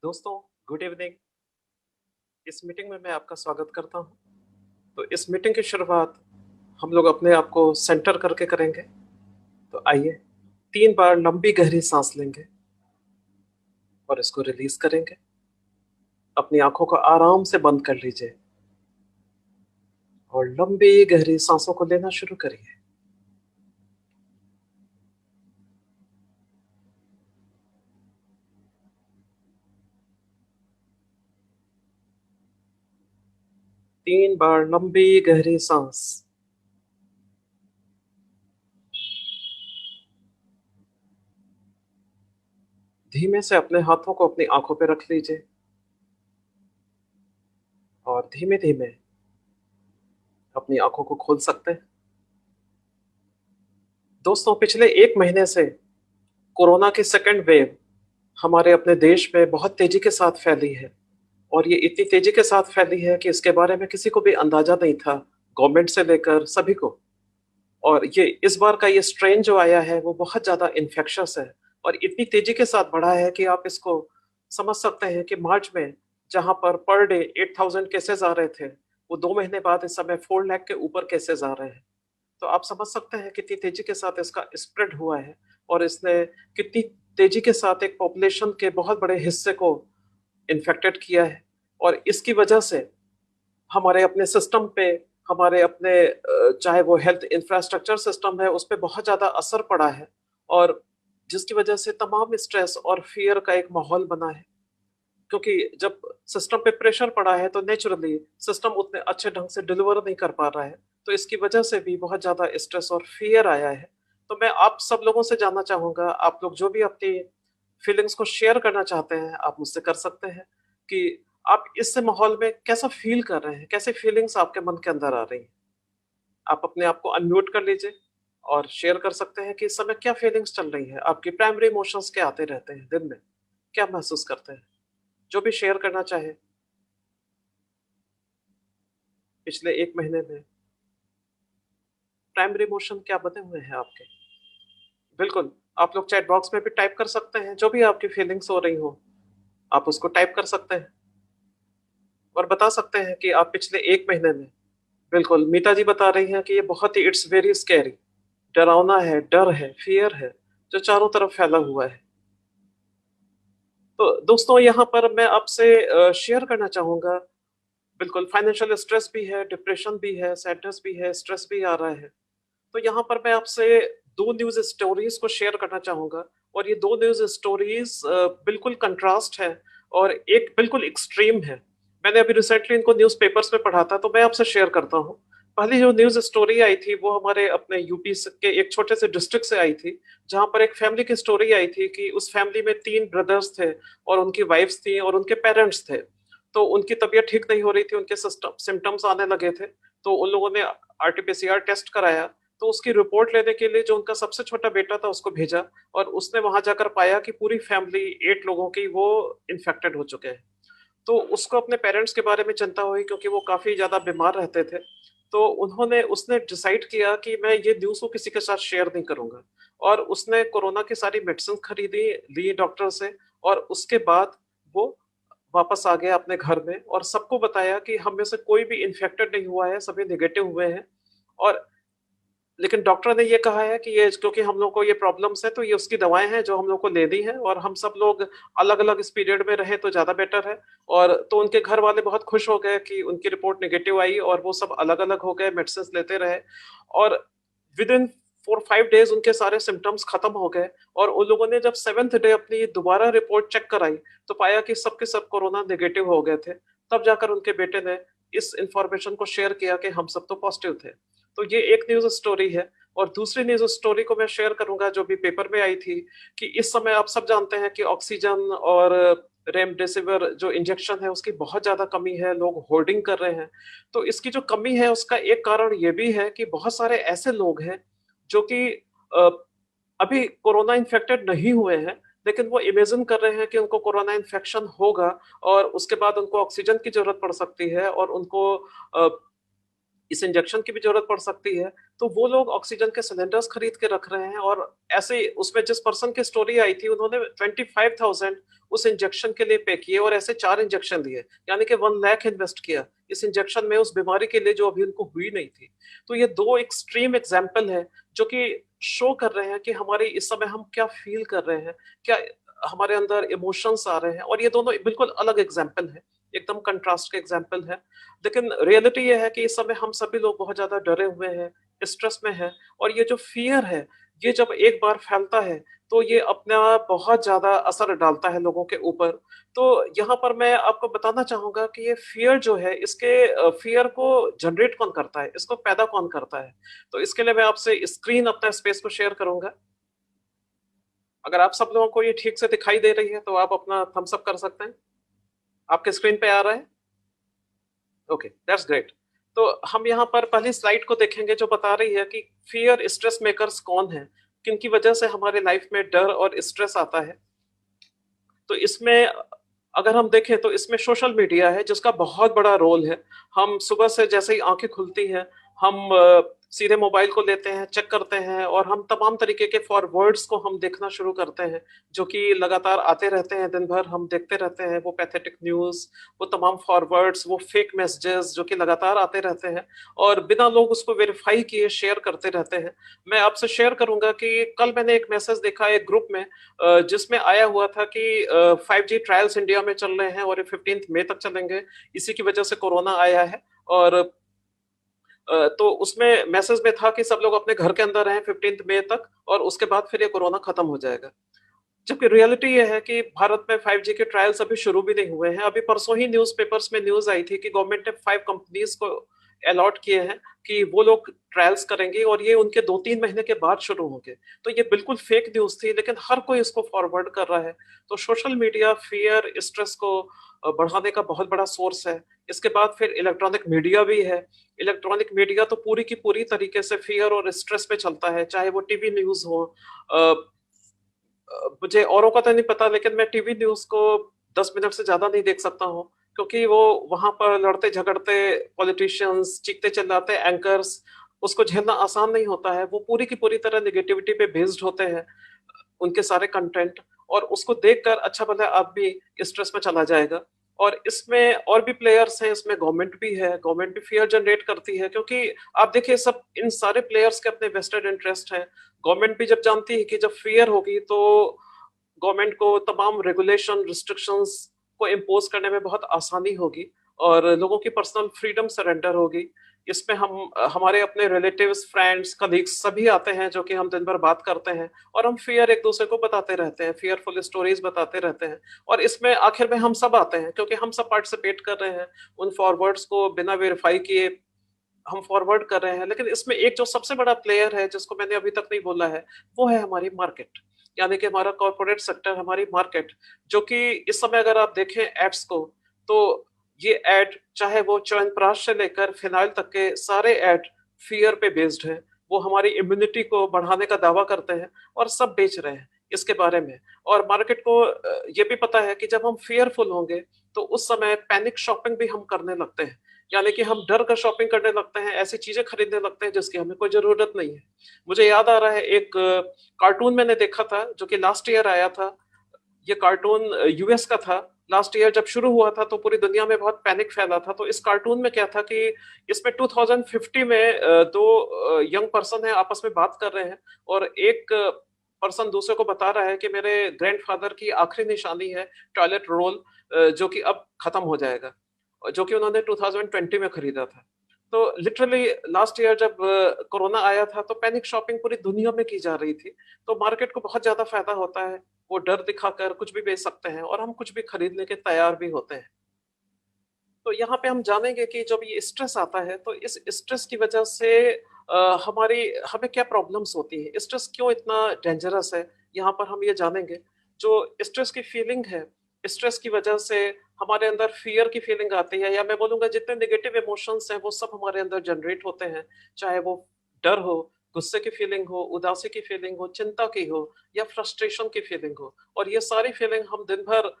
दोस्तों, good evening. इस meeting में मैं आपका स्वागत करता हूं। तो इस मीटिंग की शुरुआत हम लोग अपने आप को सेंटर करके करेंगे। तो आइए 3 बार लंबी गहरी सांस लेंगे और इसको रिलीज करेंगे। अपनी आंखों को आराम से बंद कर लीजिए और लंबी गहरी सांसों को लेना शुरू करिए। तीन बार लंबी गहरी सांस। धीमे से अपने हाथों को अपनी आंखों पे रख लीजिए और धीमे धीमे अपनी आंखों को खोल सकते हैं। दोस्तों, पिछले 1 महीने से कोरोना की सेकेंड वेव हमारे अपने देश में बहुत तेजी के साथ फैली है। और ये इतनी तेजी के साथ फैली है कि इसके बारे में किसी को भी अंदाजा नहीं था, गवर्नमेंट से लेकर सभी को। और ये इस बार का ये स्ट्रेन जो आया है वो बहुत ज्यादा इन्फेक्शस है और इतनी तेजी के साथ बढ़ा है कि आप इसको समझ सकते हैं कि मार्च में जहां पर पर डे 8,000 केसेस आ रहे थे, वो 2 महीने बाद इस समय 4 लाख के ऊपर केसेस आ रहे हैं। तो आप समझ सकते हैं कितनी तेजी के साथ इसका स्प्रेड हुआ है और इसने कितनी तेजी के साथ एक पॉपुलेशन के बहुत बड़े हिस्से को इन्फेक्टेड किया है। और इसकी वजह से हमारे अपने सिस्टम पे, हमारे अपने चाहे वो हेल्थ इंफ्रास्ट्रक्चर सिस्टम है, उस पे बहुत ज्यादा असर पड़ा है। और जिसकी वजह से तमाम स्ट्रेस और फियर का एक माहौल बना है। क्योंकि जब सिस्टम पे प्रेशर पड़ा है तो नेचुरली सिस्टम उतने अच्छे ढंग से डिलीवर नहीं कर पा रहा है। तो इसकी वजह से भी बहुत ज्यादा स्ट्रेस और फियर आया है। तो मैं आप सब लोगों से जानना चाहूंगा, आप लोग जो भी अपनी फीलिंग्स को शेयर करना चाहते हैं आप मुझसे कर सकते हैं कि आप इस माहौल में कैसा फील कर रहे हैं, कैसे फीलिंग्स आपके मन के अंदर आ रही हैं। आप अपने आप को अनम्यूट कर लीजिए और शेयर कर सकते हैं कि इस समय क्या फीलिंग्स चल रही है, आपकी प्राइमरी इमोशंस क्या आते रहते हैं दिन में, क्या महसूस करते हैं। जो भी शेयर करना चाहे पिछले 1 महीने में प्राइमरी इमोशन क्या बने हुए हैं आपके। बिल्कुल, आप लोग चैट बॉक्स में भी टाइप कर सकते हैं, जो भी आपकी फीलिंग्स हो रही हो आप उसको टाइप कर सकते हैं और बता सकते हैं कि आप पिछले 1 महीने में। बिल्कुल, मीता जी बता रही हैं कि ये बहुत ही इट्स वेरी स्कैरी, डरावना है, डर है, फियर है जो चारों तरफ फैला हुआ है। तो दोस्तों, यहाँ पर मैं आपसे शेयर करना चाहूंगा। बिल्कुल, फाइनेंशियल स्ट्रेस भी है, डिप्रेशन भी है, सैडनेस भी है, स्ट्रेस भी आ रहा है। तो यहाँ पर मैं आपसे 2 न्यूज स्टोरीज को शेयर करना चाहूंगा। और ये 2 न्यूज स्टोरीज बिल्कुल कंट्रास्ट है और एक बिल्कुल एक्सट्रीम है। मैंने अभी रिसेंटली इनको न्यूज पेपर्स में पढ़ा था, तो मैं आपसे शेयर करता हूँ। पहली जो न्यूज स्टोरी आई थी वो हमारे अपने यूपी के एक छोटे से डिस्ट्रिक्ट से आई थी, जहां पर एक फैमिली की स्टोरी आई थी कि उस फैमिली में 3 ब्रदर्स थे और उनकी वाइफ्स थी और उनके पेरेंट्स थे। तो उनकी तबीयत ठीक नहीं हो रही थी, उनके सिम्टम्स आने लगे थे। तो उन लोगों ने आरटीपीसीआर टेस्ट कराया। तो उसकी रिपोर्ट लेने के लिए जो उनका सबसे छोटा बेटा था उसको भेजा और उसने वहां जाकर पाया कि पूरी फैमिली 8 लोगों की वो इन्फेक्टेड हो चुके हैं। तो उसको अपने पेरेंट्स के बारे में चिंता हुई क्योंकि वो काफी ज्यादा बीमार रहते थे। तो उसने डिसाइड किया कि मैं ये न्यूज़ को किसी के साथ शेयर नहीं करूंगा। और उसने कोरोना की सारी मेडिसिन खरीदी, ली डॉक्टर से। और उसके बाद वो वापस आ गया अपने घर में और सबको बताया कि हम में से कोई भी इन्फेक्टेड नहीं हुआ है, सभी निगेटिव हुए हैं। और लेकिन डॉक्टर ने ये कहा है कि ये क्योंकि हम लोग को ये प्रॉब्लम्स है तो ये उसकी दवाएं हैं जो हम लोग को लेनी है और हम सब लोग अलग अलग इस पीरियड में रहे तो ज्यादा बेटर है। और तो उनके घर वाले बहुत खुश हो गए कि उनकी रिपोर्ट नेगेटिव आई और वो सब अलग अलग हो गए, मेडिसिन लेते रहे। और विद इन 4-5 डेज उनके सारे सिम्टम्स खत्म हो गए। और उन लोगों ने जब 7th डे अपनी दोबारा रिपोर्ट चेक कराई तो पाया कि सबके सब कोरोना नेगेटिव हो गए थे। तब जाकर उनके बेटे ने इस इंफॉर्मेशन को शेयर किया कि हम सब तो पॉजिटिव थे। तो ये एक न्यूज स्टोरी है। और दूसरी न्यूज स्टोरी को मैं शेयर करूंगा जो भी पेपर में आई थी कि इस समय आप सब जानते हैं कि ऑक्सीजन और रेमडेसिविर जो इंजेक्शन है उसकी बहुत ज्यादा कमी है, लोग होर्डिंग कर रहे हैं। तो इसकी जो कमी है उसका एक कारण ये भी है कि बहुत सारे ऐसे लोग हैं जो कि अ, अभी कोरोना इन्फेक्टेड नहीं हुए हैं, लेकिन वो इमेजिन कर रहे हैं कि उनको कोरोना इन्फेक्शन होगा और उसके बाद उनको ऑक्सीजन की जरूरत पड़ सकती है और उनको इस इंजेक्शन की भी ज़रूरत पड़ सकती है, तो वो लोग ऑक्सीजन के सिलेंडर्स खरीद के रख रहे हैं और ऐसे उसमें जिस पर्सन की स्टोरी आई थी उन्होंने 25,000 उस इंजेक्शन के लिए पे किए और ऐसे 4 इंजेक्शन दिए, यानी कि 1 लाख इन्वेस्ट किया इस इंजेक्शन में उस बीमारी के लिए जो अभी उनको हुई नहीं थी। तो ये 2 एक्सट्रीम एग्ज़ाम्पल हैं जो कि शो कर रहे हैं कि हमारे इस समय हम क्या फ़ील कर रहे हैं, क्या हमारे अंदर इमोशंस आ रहे हैं और ये दोनों बिल्कुल अलग एग्ज़ाम्पल हैं, एकदम कंट्रास्ट के एग्ज़ाम्पल हैं। लेकिन रियलिटी ये है कि इस समय हम सभी लोग बहुत ज़्यादा डरे हुए हैं, स्ट्रेस में हैं और ये जो फ़ियर है, ये जब एक बार फैलता है, तो ये अपना बहुत ज़्यादा असर डालता है लोगों के ऊपर। तो यहाँ पर मैं आपको बताना चाहूँगा कि ये फ़ियर जो है, इसके फ़ियर को जनरेट कौन करता है, इसको पैदा कौन करता है? तो इसके लिए मैं आपसे स्क्रीन अपना स्पेस को शेयर करूँगा। अगर आप सब लोगों को ये ठीक से दिखाई दे रही है, तो आप अपना थम्स अप कर सकते हैं। आपके स्क्रीन पे आ रहा है? Okay, that's great. तो हम यहाँ पर पहली स्लाइड को देखेंगे जो बता रही है कि फियर स्ट्रेस मेकर्स कौन हैं, किनकी वजह से हमारे लाइफ में डर और स्ट्रेस आता है। तो इसमें अगर हम देखें तो इसमें सोशल मीडिया है जिसका बहुत बड़ा रोल है। हम सुबह से जैसे ही आँखें खुलती हैं, हम सीधे मोबाइल को लेते हैं, चेक करते हैं और हम तमाम तरीके के फॉरवर्ड्स को हम देखना शुरू करते हैं, जो कि लगातार आते रहते हैं, दिन भर हम देखते रहते हैं, वो पैथेटिक न्यूज़, वो तमाम फॉरवर्ड्स, वो फेक मैसेजेस जो कि लगातार आते रहते हैं और बिना लोग उसको वेरीफ़ाई किए शेयर करते रहते हैं। मैं आपसे शेयर करूँगा कि कल मैंने एक मैसेज देखा एक ग्रुप में जिसमें आया हुआ था कि 5G ट्रायल्स इंडिया में चल रहे हैं और ये 15th मई तक चलेंगे। इसी की वजह से कोरोना आया है और तो उसमें मैसेज में था कि सब लोग अपने घर के अंदर रहें 15th मई तक और उसके बाद फिर ये कोरोना खत्म हो जाएगा। जबकि रियलिटी ये है कि भारत में 5G के ट्रायल्स अभी शुरू भी नहीं हुए हैं। अभी परसों ही न्यूज़पेपर्स में न्यूज़ आई थी कि गवर्नमेंट ने 5 कंपनीज़ को अलॉट किए हैं कि वो लोग ट्रायल्स करेंगे और ये उनके 2-3 महीने के बाद शुरू होंगे। तो ये बिल्कुल फेक न्यूज़ थी लेकिन हर कोई इसको फॉरवर्ड कर रहा है। तो सोशल मीडिया फ़ियर, स्ट्रेस को बढ़ाने का बहुत बड़ा सोर्स है। इसके बाद फिर इलेक्ट्रॉनिक मीडिया भी है। इलेक्ट्रॉनिक मीडिया तो पूरी की पूरी तरीके से फ़ियर और स्ट्रेस पे चलता है, चाहे वो टीवी न्यूज़ हो अ मुझे औरों का तो नहीं पता लेकिन मैं टीवी न्यूज़ को 10 मिनट से ज़्यादा नहीं देख सकता हूँ, क्योंकि वो वहाँ पर लड़ते-झगड़ते पॉलिटिशियंस, चीखते-चिल्लाते एंकर्स, उसको झेलना आसान नहीं होता है। वो पूरी की पूरी तरह नेगेटिविटी पे बेस्ड होते हैं, उनके सारे कंटेंट और उसको देखकर अच्छा-भला आदमी स्ट्रेस में चला जाएगा। और इसमें और भी प्लेयर्स हैं, इसमें गवर्नमेंट भी है, गवर्नमेंट भी फ़ियर जनरेट करती है क्योंकि आप देखिए सब इन सारे प्लेयर्स के अपने वेस्टेड इंटरेस्ट हैं। गवर्नमेंट भी जब जानती है कि जब फ़ियर होगी तो गवर्नमेंट को तमाम रेगुलेशन, रिस्ट्रिक्शंस को इम्पोज़ करने में बहुत आसानी होगी और लोगों की पर्सनल फ्रीडम सरेंडर होगी। इसमें हम हमारे अपने रिलेटिव्स, फ्रेंड्स, कलीग्स सभी आते हैं जो कि हम दिन भर बात करते हैं और हम फ़ियर एक-दूसरे को बताते रहते हैं, फ़ियरफुल स्टोरीज़ बताते रहते हैं और इसमें आखिर में हम सब आते हैं क्योंकि हम सब पार्टिसिपेट कर रहे हैं। उन फॉरवर्ड्स को बिना वेरीफ़ाई किए हम फॉरवर्ड कर रहे हैं, लेकिन इसमें एक जो सबसे बड़ा प्लेयर है जिसको मैंने अभी तक नहीं बोला है, वो है हमारी मार्केट। यानी कि हमारा कॉर्पोरेट सेक्टर, हमारी मार्केट, जो कि इस समय अगर आप देखें एड्स को, तो ये एड चाहे वो च्यवनप्राश से लेकर फिनाइल तक के सारे एड फ़ियर पे बेस्ड हैं। वो हमारी इम्यूनिटी को बढ़ाने का दावा करते हैं और सब बेच रहे हैं इसके बारे में। और मार्केट को ये भी पता है कि जब हम फ़ियरफुल होंगे, तो उस समय पैनिक शॉपिंग भी हम करने लगते हैं। यानी कि हम डर कर शॉपिंग करने लगते हैं, ऐसी चीज़ें खरीदने लगते हैं जिसकी हमें कोई ज़रूरत नहीं है। मुझे याद आ रहा है एक कार्टून मैंने देखा था जो कि लास्ट ईयर आया था। ये कार्टून यूएस का था। लास्ट ईयर जब शुरू हुआ था तो पूरी दुनिया में बहुत पैनिक फैला था। तो इस कार्टून में क्या था कि इसमें 2050 में 2 यंग पर्सन हैं आपस में बात कर रहे हैं और एक पर्सन दूसरे को बता रहा है कि मेरे ग्रैंडफ़ादर की आखिरी निशानी है टॉयलेट रोल जो कि अब खत्म हो जाएगा। जो कि उन्होंने 2020 में खरीदा था। तो लिटरली लास्ट ईयर जब कोरोना आया था तो पैनिक शॉपिंग पूरी दुनिया में की जा रही थी। तो मार्केट को बहुत ज़्यादा फ़ायदा होता है। वो डर दिखाकर कुछ भी बेच सकते हैं और हम कुछ भी खरीदने के तैयार भी होते हैं। तो यहाँ पे हम जानेंगे कि जब ये स्ट्रेस आता है तो इस स्ट्रेस की वजह से हमारी हमें क्या प्रॉब्लम्स होती है? स्ट्रेस क्यों इतना डेंजरस है? यहाँ पर हम ये जानेंगे। जो स्ट्रेस की फीलिंग है, स्ट्रेस की वजह से हमारे अंदर फ़ियर की फीलिंग आती है या मैं बोलूँगा जितने नेगेटिव इमोशंस हैं वो सब हमारे अंदर जनरेट होते हैं। चाहे वो डर हो, गुस्से की फीलिंग हो, उदासी की फीलिंग हो, चिंता की हो या फ्रस्ट्रेशन की फीलिंग हो। और ये सारी फीलिंग हम दिन भर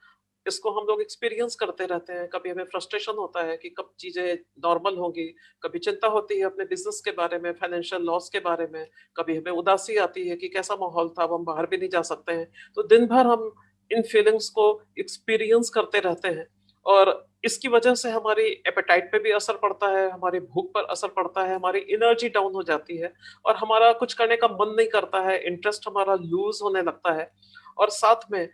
इसको हम लोग एक्सपीरियंस करते रहते हैं। कभी हमें फ्रस्ट्रेशन होता है कि कब चीज़ें नॉर्मल होंगी, कभी चिंता होती है अपने बिज़नेस के बारे में, फाइनेंशियल लॉस के बारे में, कभी हमें उदासी आती है कि कैसा माहौल था, अब हम बाहर भी नहीं जा सकते हैं। तो दिन भर हम इन फीलिंग्स को एक्सपीरियंस करते रहते हैं और इसकी वजह से हमारी एपेटाइट पे भी असर पड़ता है, हमारी भूख पर असर पड़ता है, हमारी एनर्जी डाउन हो जाती है और हमारा कुछ करने का मन नहीं करता है, इंटरेस्ट हमारा लूज़ होने लगता है और साथ में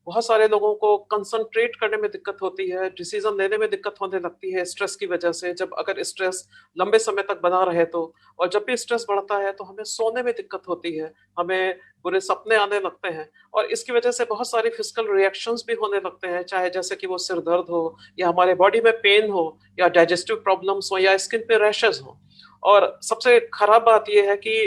बहुत सारे लोगों को कंसंट्रेट करने में दिक्कत होती है, डिसीज़न लेने में दिक्कत होने लगती है स्ट्रेस की वजह से, जब अगर स्ट्रेस लंबे समय तक बना रहे तो। और जब भी स्ट्रेस बढ़ता है तो हमें सोने में दिक्कत होती है, हमें बुरे सपने आने लगते हैं और इसकी वजह से बहुत सारी फिजिकल रिएक्शंस भी होने लगते हैं, चाहे जैसे कि वो सिर दर्द हो या हमारे बॉडी में पेन हो या डाइजेस्टिव प्रॉब्लम्स हो या स्किन पे रैशेज़ हो। और सबसे खराब बात ये है कि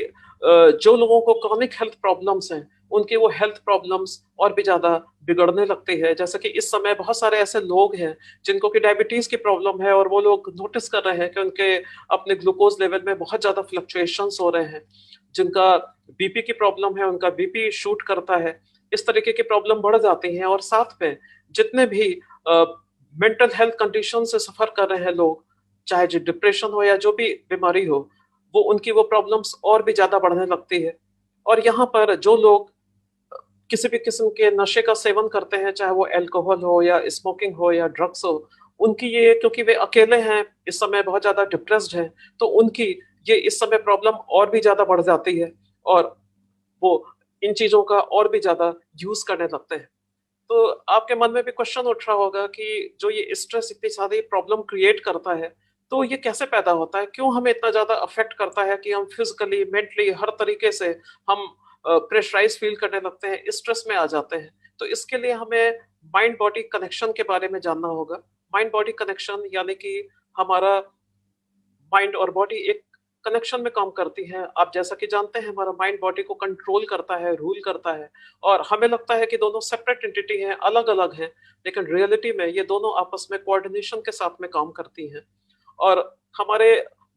जो लोगों को क्रॉनिक हेल्थ प्रॉब्लम्स हैं, उनकी वो हेल्थ प्रॉब्लम्स और भी ज़्यादा बिगड़ने लगती है। जैसे कि इस समय बहुत सारे ऐसे लोग हैं जिनको कि डायबिटीज़ की प्रॉब्लम है और वो लोग नोटिस कर रहे हैं कि उनके अपने ग्लूकोज़ लेवल में बहुत ज़्यादा फ्लक्चुएशंस हो रहे हैं। जिनका बीपी की प्रॉब्लम है, उनका बीपी शूट करता है। इस तरीके की प्रॉब्लम बढ़ जाती हैं और साथ में जितने भी अ, मेंटल हेल्थ कंडीशन से सफ़र कर रहे हैं लोग, चाहे जो डिप्रेशन हो या जो भी बीमारी हो, वो उनकी वो प्रॉब्लम्स और भी ज़्यादा बढ़ने लगती है। और यहाँ पर जो लोग किसी भी किस्म के नशे का सेवन करते हैं, चाहे वो अल्कोहल हो या स्मोकिंग हो या ड्रग्स हो, उनकी ये क्योंकि वे अकेले हैं, इस समय बहुत ज़्यादा डिप्रेस्ड हैं, तो उनकी ये इस समय प्रॉब्लम और भी ज़्यादा बढ़ जाती है और वो इन चीज़ों का और भी ज़्यादा यूज़ करने लगते हैं। तो आपके मन में भी क्वेश्चन उठ रहा होगा कि जो ये स्ट्रेस इतनी सारी प्रॉब्लम क्रिएट करता है, तो ये कैसे पैदा होता है? क्यों हमें इतना ज़्यादा अफ़ेक्ट करता है कि हम फिज़िकली, मेंटली हर तरीके से हम प्रेशराइज़ फ़ील करने लगते हैं, स्ट्रेस में आ जाते हैं। तो इसके लिए हमें माइंड बॉडी कनेक्शन के बारे में जानना होगा। माइंड बॉडी कनेक्शन यानी कि हमारा माइंड और बॉडी एक कनेक्शन में काम करती हैं। आप जैसा कि जानते हैं हमारा माइंड बॉडी को कंट्रोल करता है, रूल करता है और हमें लगता है कि दोनों सेपरेट एंटिटी हैं, अलग-अलग हैं, लेकिन रियलिटी में ये दोनों आपस में कोऑर्डिनेशन के साथ में काम करती हैं। और हमारे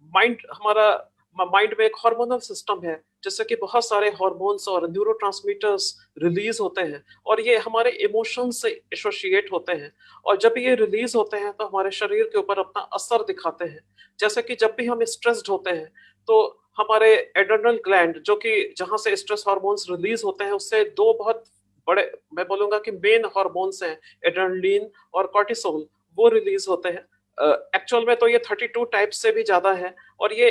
हमारा माइंड में एक हार्मोनल सिस्टम है जिससे कि बहुत सारे हार्मोन्स और न्यूरोट्रांसमीटर्स रिलीज होते हैं और ये हमारे इमोशंस से एसोसिएट होते हैं और जब ये रिलीज होते हैं तो हमारे शरीर के ऊपर अपना असर दिखाते हैं। जैसे कि जब भी हम स्ट्रेस्ड होते हैं तो हमारे एड्रेनल ग्लैंड जो कि जहां से स्ट्रेस हार्मोन्स रिलीज होते हैं उससे दो बहुत बड़े, मैं बोलूंगा कि मेन हार्मोन्स हैं, एड्रेनलिन और कॉर्टिसोल, वो रिलीज होते हैं। एक्चुअल में तो ये 32 टाइप्स से भी ज्यादा है और ये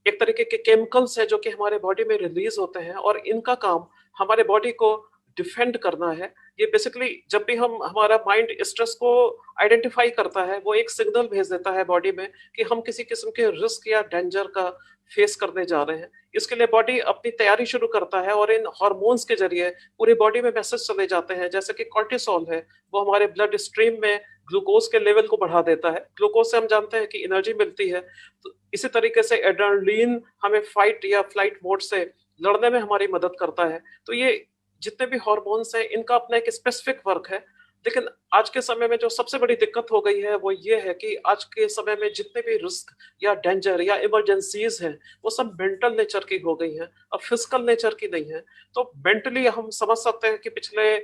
एक तरीके के केमिकल्स हैं जो कि हमारे बॉडी में रिलीज होते हैं और इनका काम हमारे बॉडी को डिफेंड करना है। ये बेसिकली जब भी हम हमारा माइंड स्ट्रेस को आइडेंटिफाई करता है वो एक सिग्नल भेज देता है बॉडी में कि हम किसी किस्म के रिस्क या डेंजर का फेस करने जा रहे हैं। इसके लिए बॉडी अपनी तैयारी शुरू करता है और इन हार्मोन्स के जरिए पूरी बॉडी में मैसेज चले जाते हैं। जैसे कि कॉर्टिसोल है, वो हमारे ब्लड स्ट्रीम में ग्लूकोज के लेवल को बढ़ा देता है। ग्लूकोज से हम जानते हैं कि एनर्जी मिलती है। तो इसी तरीके से एड्रेनलिन हमें फाइट या फ्लाइट मोड से लड़ने में हमारी मदद करता है। तो ये जितने भी हार्मोन्स हैं इनका अपना एक स्पेसिफिक वर्क है। लेकिन आज के समय में जो सबसे बड़ी दिक्कत हो गई है वो ये है कि आज के समय में जितने भी रिस्क या डेंजर या इमरजेंसीज हैं वो सब मेंटल नेचर की हो गई हैं, अब फिजिकल नेचर की नहीं है। तो मेंटली हम समझ सकते हैं कि पिछले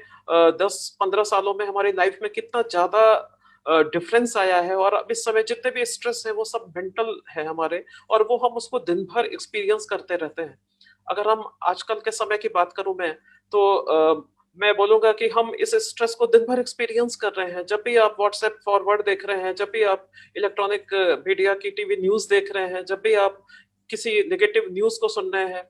10-15 सालों में हमारी लाइफ में कितना ज्यादा डिफरेंस आया है और अब इस समय जितने भी स्ट्रेस है वो सब मेंटल है हमारे और वो हम उसको दिन भर एक्सपीरियंस करते रहते हैं। अगर हम आजकल के समय की बात करूं मैं तो मैं बोलूंगा कि हम इस स्ट्रेस को दिन भर एक्सपीरियंस कर रहे हैं। जब भी आप व्हाट्सएप फॉरवर्ड देख रहे हैं, जब भी आप इलेक्ट्रॉनिक मीडिया की टीवी न्यूज देख रहे हैं, जब भी आप किसी नेगेटिव न्यूज को सुन रहे हैं,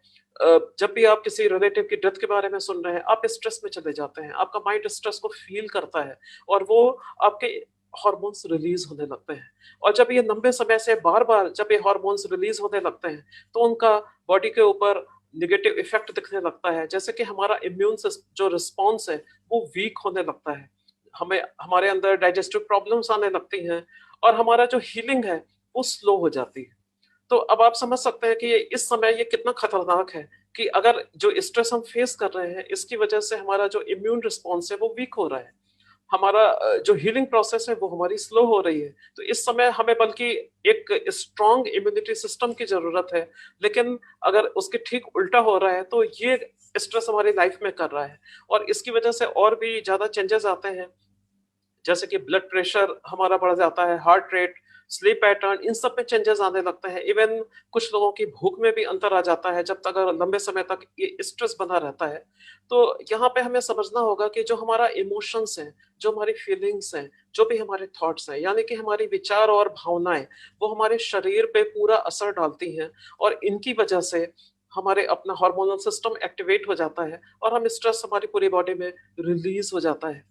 जब भी आप किसी रिलेटिव की डेथ के बारे में सुन रहे हैं, आप स्ट्रेस में चले जाते हैं। आपका माइंड स्ट्रेस को फील करता है और वो आपके हार्मोन्स रिलीज होने लगते हैं। और जब ये लंबे समय से बार बार जब ये हार्मोन्स रिलीज होने लगते हैं तो उनका बॉडी के ऊपर निगेटिव इफेक्ट दिखने लगता है। जैसे कि हमारा इम्यून जो रिस्पॉन्स है वो वीक होने लगता है, हमें हमारे अंदर डाइजेस्टिव प्रॉब्लम्स आने लगती हैं और हमारा जो हीलिंग है वो स्लो हो जाती है। तो अब आप समझ सकते हैं कि इस समय ये कितना खतरनाक है कि अगर जो स्ट्रेस हम फेस कर रहे हैं इसकी वजह से हमारा जो इम्यून रिस्पॉन्स है वो वीक हो रहा है, हमारा जो हीलिंग प्रोसेस है वो हमारी स्लो हो रही है। तो इस समय हमें बल्कि एक स्ट्रॉन्ग इम्यूनिटी सिस्टम की जरूरत है, लेकिन अगर उसके ठीक उल्टा हो रहा है तो ये स्ट्रेस हमारी लाइफ में कर रहा है और इसकी वजह से और भी ज्यादा चेंजेस आते हैं। जैसे कि ब्लड प्रेशर हमारा बढ़ जाता है, हार्ट रेट, स्लीप पैटर्न, इन सब में चेंजेस आने लगते हैं। इवन कुछ लोगों की भूख में भी अंतर आ जाता है जब तक अगर लंबे समय तक ये स्ट्रेस बना रहता है। तो यहाँ पे हमें समझना होगा कि जो हमारा इमोशंस है, जो हमारी फीलिंग्स हैं, जो भी हमारे थॉट्स हैं, यानी कि हमारी विचार और भावनाएं, वो हमारे शरीर पे पूरा असर डालती हैं, और इनकी वजह से हमारे अपना हार्मोनल सिस्टम एक्टिवेट हो जाता है और हम स्ट्रेस हमारी पूरी बॉडी में रिलीज हो जाता है।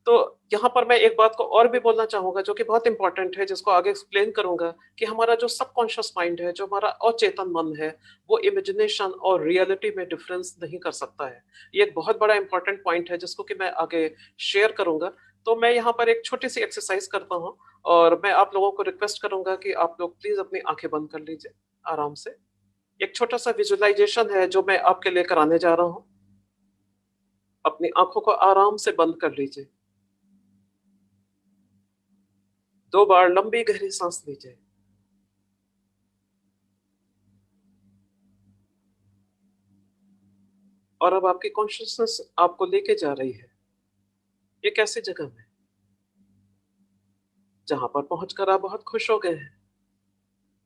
तो यहाँ पर मैं एक बात को और भी बोलना चाहूंगा जो कि बहुत इंपॉर्टेंट है, जिसको आगे एक्सप्लेन करूंगा, कि हमारा जो सबकॉन्शियस माइंड है, जो हमारा अचेतन मन है, वो इमेजिनेशन और रियलिटी में डिफरेंस नहीं कर सकता है। ये एक बहुत बड़ा इंपॉर्टेंट पॉइंट है जिसको कि मैं आगे शेयर करूंगा। तो मैं यहाँ पर एक छोटी सी एक्सरसाइज करता हूँ, और मैं आप लोगों को रिक्वेस्ट करूंगा कि आप लोग प्लीज अपनी आंखें बंद कर लीजिए आराम से। एक छोटा सा विजुअलाइजेशन है जो मैं आपके लिए कराने जा रहा हूँ। अपनी आंखों को आराम से बंद कर लीजिए। 2 बार लंबी गहरी सांस लीजिए। और अब आपकी कॉन्शियसनेस आपको लेके जा रही है एक ऐसी जगह में जहां पर पहुंचकर आप बहुत खुश हो गए हैं।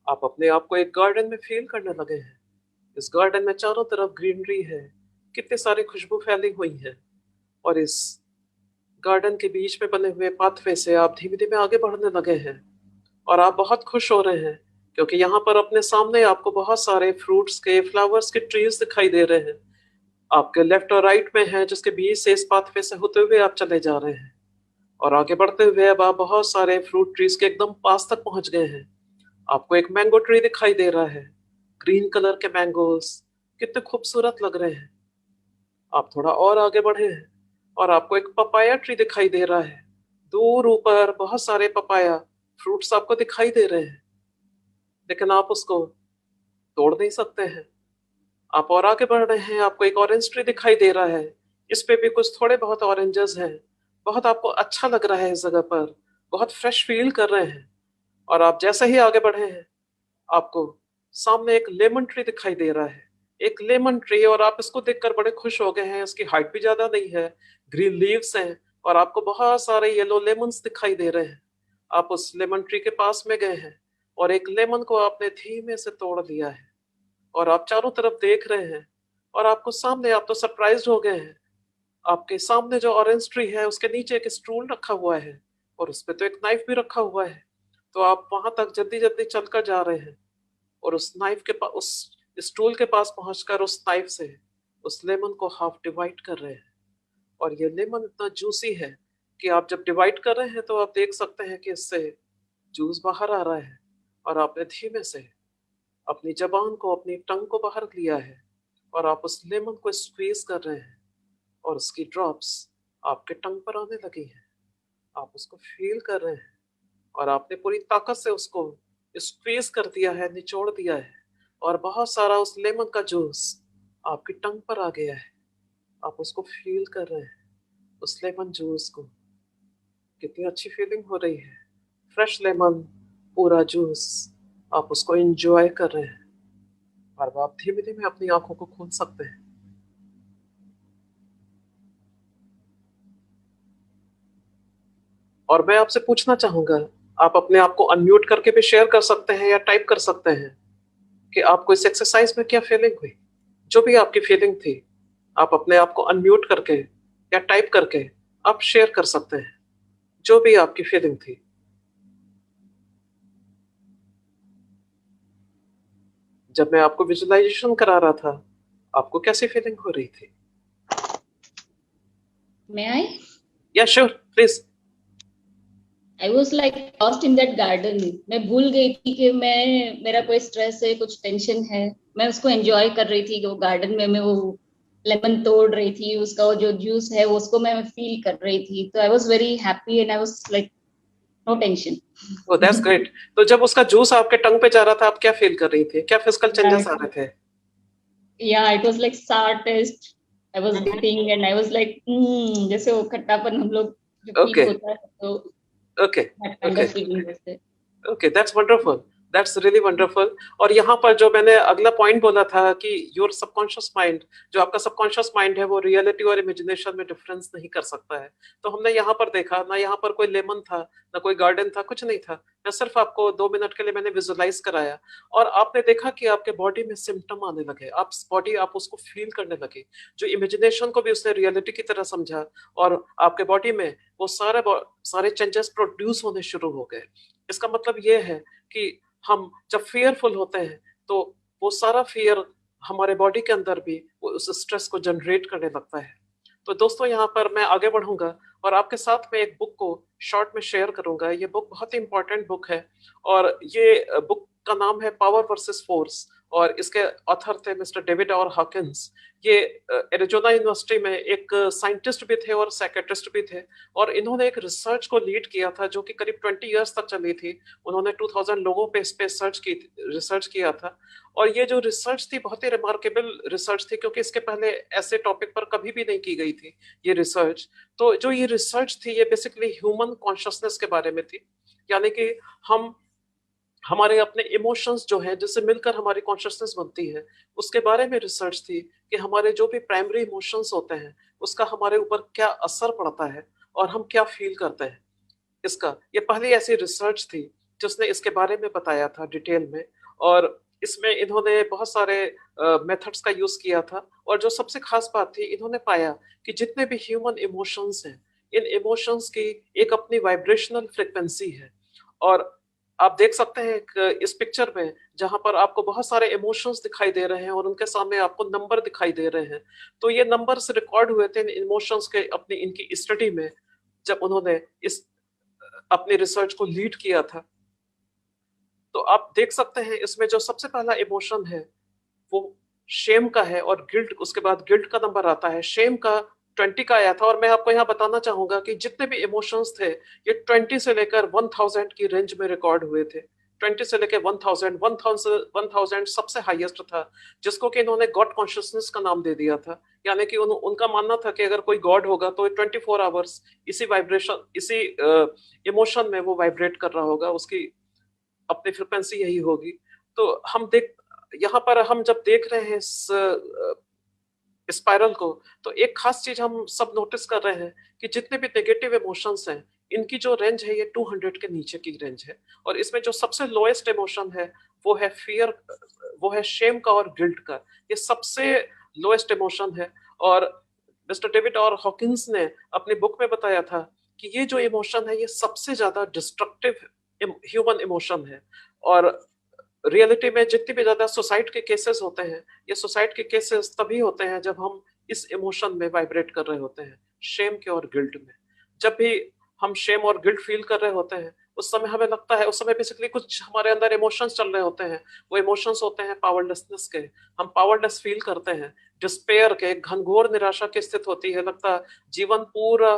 आप अपने आप को एक गार्डन में फील करने लगे हैं। इस गार्डन में चारों तरफ ग्रीनरी है, कितनी सारी खुशबू फैली हुई है, और इस गार्डन के बीच में बने हुए पाथवे से आप धीमे धीमे आगे बढ़ने लगे हैं। और आप बहुत खुश हो रहे हैं क्योंकि यहाँ पर अपने सामने आपको बहुत सारे फ्रूट्स के, फ्लावर्स के ट्रीज दिखाई दे रहे हैं। आपके लेफ्ट और राइट में है, जिसके बीच से इस पाथवे से होते हुए आप चले जा रहे हैं। और आगे बढ़ते हुए अब आप बहुत सारे फ्रूट ट्रीज के एकदम पास तक पहुंच गए हैं। आपको एक मैंगो ट्री दिखाई दे रहा है, ग्रीन कलर के मैंगोस कितने खूबसूरत लग रहे हैं। आप थोड़ा और आगे बढ़े हैं और आपको एक पपाया ट्री दिखाई दे रहा है। दूर ऊपर बहुत सारे पपाया फ्रूट्स आपको दिखाई दे रहे हैं, लेकिन आप उसको तोड़ नहीं सकते हैं। आप और आगे बढ़ रहे हैं, आपको एक ऑरेंज ट्री दिखाई दे रहा है। इस पे भी कुछ थोड़े बहुत ऑरेंजेस हैं। बहुत आपको अच्छा लग रहा है इस जगह पर, बहुत फ्रेश फील कर रहे हैं। और आप जैसे ही आगे बढ़े हैं, आपको सामने एक लेमन ट्री दिखाई दे रहा है। एक लेमन ट्री, और आप इसको देखकर बड़े खुश हो गए हैं। इसकी हाइट भी ज्यादा नहीं है, ग्रीन लीव्स हैं, और आपको बहुत सारे येलो लेमन्स दिखाई दे रहे हैं। आप उस लेमन ट्री के पास में गए हैं और एक लेमन को आपने धीमे से तोड़ लिया है। और आप चारों तरफ देख रहे हैं, और आपको सामने, आप तो सरप्राइज हो गए हैं। आपके सामने जो ऑरेंज ट्री है उसके नीचे एक स्टूल रखा हुआ है, और उस पे तो एक नाइफ भी रखा हुआ है। तो आप वहां तक जल्दी जल्दी चलकर जा रहे हैं, और उस नाइफ के पास, उस स्टूल के पास पहुंचकर उस नाइफ से उस लेमन को हाफ डिवाइड कर रहे हैं। और ये लेमन इतना जूसी है कि आप जब डिवाइड कर रहे हैं तो आप देख सकते हैं कि इससे जूस बाहर आ रहा है। और आपने धीमे से अपनी जबान को, अपनी टंग को बाहर लिया है, और आप उस लेमन को स्क्वीज कर रहे हैं, और उसकी ड्रॉप्स आपके टंग पर आने लगी हैं। आप उसको फील कर रहे हैं, और आपने पूरी ताकत से उसको स्क्वीज कर दिया है, निचोड़ दिया है, और बहुत सारा उस लेमन का जूस आपकी टंग पर आ गया है। आप उसको फील कर रहे हैं, उस लेमन जूस को। कितनी अच्छी फीलिंग हो रही है। फ्रेश लेमन, पूरा जूस, आप उसको एंजॉय कर रहे हैं। और अब आप धीमे धीमे अपनी आंखों को खोल सकते हैं। और मैं आपसे पूछना चाहूंगा, आप अपने आप को अनम्यूट करके भी शेयर कर सकते हैं या टाइप कर सकते हैं, कि आपको इस एक्सरसाइज में क्या फीलिंग हुई। जो भी आपकी फीलिंग थी, आप अपने आप को अनम्यूट करके या टाइप करके आप शेयर कर सकते हैं, जो भी आपकी फीलिंग थी। जब मैं आपको विजुअलाइजेशन करा रहा था, आपको कैसी फीलिंग हो रही थी? May I? या sure, please. I was like lost in that garden. मैं भूल गई थी कि मेरा कोई स्ट्रेस है, कुछ टेंशन है। मैं उसको एंजॉय कर रही थी कि वो गार्डन में मैं वो लेमन तोड़ रही थी, उसका वो जो जूस है उसको मैं फील कर रही थी। तो I was very happy and I was like no tension. Oh that's great. तो जब उसका जूस आपके टंग पे जा रहा था, आप क्या फील कर रही थी? क्या फिजिकल चेंजेस आ रहे थे? या it was like sour test I was getting and I was like जैसे वो खट्टापन हम लोग जो फील ओके, होता है, तो okay, that kind okay, of feeling was there. Okay, that's wonderful. That's really wonderful. और यहाँ पर जो मैंने अगला पॉइंट बोला था कि योर सबकॉन्शियस माइंड, जो आपका सबकॉन्शियस माइंड है वो रियलिटी और इमेजिनेशन में डिफरेंस नहीं कर सकता है। तो हमने यहाँ पर देखा ना, यहाँ पर कोई लेमन था, ना कोई गार्डन था, कुछ नहीं था। मैं सिर्फ आपको 2 मिनट के लिए मैंने विजुअलाइज कराया, और आपने देखा कि आपके बॉडी में सिम्टम आने लगे, आप उसको फील करने लगे। जो इमेजिनेशन को भी उसने रियलिटी की तरह समझा, और आपके बॉडी में वो सारे चेंजेस प्रोड्यूस होने शुरू हो गए। इसका मतलब ये है कि हम जब फियरफुल होते हैं तो वो सारा फियर हमारे बॉडी के अंदर भी वो उस स्ट्रेस को जनरेट करने लगता है। तो दोस्तों, यहाँ पर मैं आगे बढ़ूंगा और आपके साथ में एक बुक को शॉर्ट में शेयर करूंगा। ये बुक बहुत ही इंपॉर्टेंट बुक है, और ये बुक का नाम है पावर वर्सेस फोर्स, और इसके ऑथर थे मिस्टर डेविड और हॉकिंस। ये एरिजोना यूनिवर्सिटी में एक साइंटिस्ट भी थे और साइकेट्रिस्ट भी थे, और इन्होंने एक रिसर्च को लीड किया था जो कि करीब 20 इयर्स तक चली थी। उन्होंने 2000 लोगों पे इस पे रिसर्च किया था। और ये जो रिसर्च थी बहुत ही रिमार्केबल रिसर्च थी, क्योंकि इसके पहले ऐसे टॉपिक पर कभी भी नहीं की गई थी ये रिसर्च। तो जो ये रिसर्च थी ये बेसिकली ह्यूमन कॉन्शियसनेस के बारे में थी, यानी कि हम हमारे अपने इमोशंस जो हैं जिससे मिलकर हमारी कॉन्शियसनेस बनती है, उसके बारे में रिसर्च थी कि हमारे जो भी प्राइमरी इमोशंस होते हैं उसका हमारे ऊपर क्या असर पड़ता है और हम क्या फील करते हैं। इसका ये पहली ऐसी रिसर्च थी जिसने इसके बारे में बताया था डिटेल में। और इसमें इन्होंने बहुत सारे मेथड्स का यूज किया था, और जो सबसे खास बात थी, इन्होंने पाया कि जितने भी ह्यूमन इमोशंस हैं, इन इमोशंस की एक अपनी वाइब्रेशनल फ्रिक्वेंसी है। और आप देख सकते हैं इस पिक्चर में, जहां पर आपको बहुत सारे इमोशंस दिखाई दे रहे हैं और उनके सामने आपको नंबर दिखाई दे रहे हैं। तो ये नंबर्स रिकॉर्ड हुए थे इन इमोशंस के अपनी इनकी स्टडी में, जब उन्होंने इस अपनी रिसर्च को लीड किया था। तो आप देख सकते हैं इसमें जो सबसे पहला इमोशन है वो शेम का है, और गिल्ट, उसके बाद गिल्ट का नंबर आता है। शेम का 20 का आया था, और मैं आपको यहाँ बताना चाहूंगा कि जितने भी इमोशंस थे ये 20 से लेकर 1000 की रेंज में रिकॉर्ड हुए थे। 20 से लेकर 1000 सबसे हाईएस्ट था, जिसको कि इन्होंने गॉड कॉन्शियसनेस का नाम दे दिया था। यानी कि उनका मानना था कि अगर कोई गॉड होगा तो 24 आवर्स इसी वाइब्रेशन, इसी इमोशन में वो वाइब्रेट कर रहा होगा, उसकी अपनी फ्रिक्वेंसी यही होगी। तो हम देख यहाँ पर हम जब देख रहे हैं इस स्पाइरल को, तो एक खास चीज हम सब नोटिस कर रहे हैं कि जितने भी नेगेटिव इमोशंस हैं इनकी जो रेंज है ये 200 के नीचे की रेंज है। और इसमें जो सबसे लोएस्ट इमोशन है वो है फियर, वो है शेम का और गिल्ट का। ये सबसे लोएस्ट इमोशन है। और मिस्टर डेविड और हॉकिंस ने अपनी बुक में बताया था कि ये जो इमोशन है ये सबसे ज्यादा डिस्ट्रक्टिव ह्यूमन इमोशन है। और रियलिटी में जितनी भी ज्यादा सुसाइड के केसेस होते हैं, ये सुसाइड के केसेस तभी होते हैं जब हम इस इमोशन में वाइब्रेट कर रहे होते हैं, शेम के और गिल्ट में। जब भी हम शेम और गिल्ट फील कर रहे होते हैं उस समय हमें लगता है, उस समय बेसिकली कुछ हमारे अंदर इमोशंस चल रहे होते हैं। वो इमोशंस होते हैं पावरलेसनेस के। हम पावरलेस फील करते हैं, डिस्पेयर के, घनघोर निराशा की स्थिति होती है। लगता है जीवन पूरा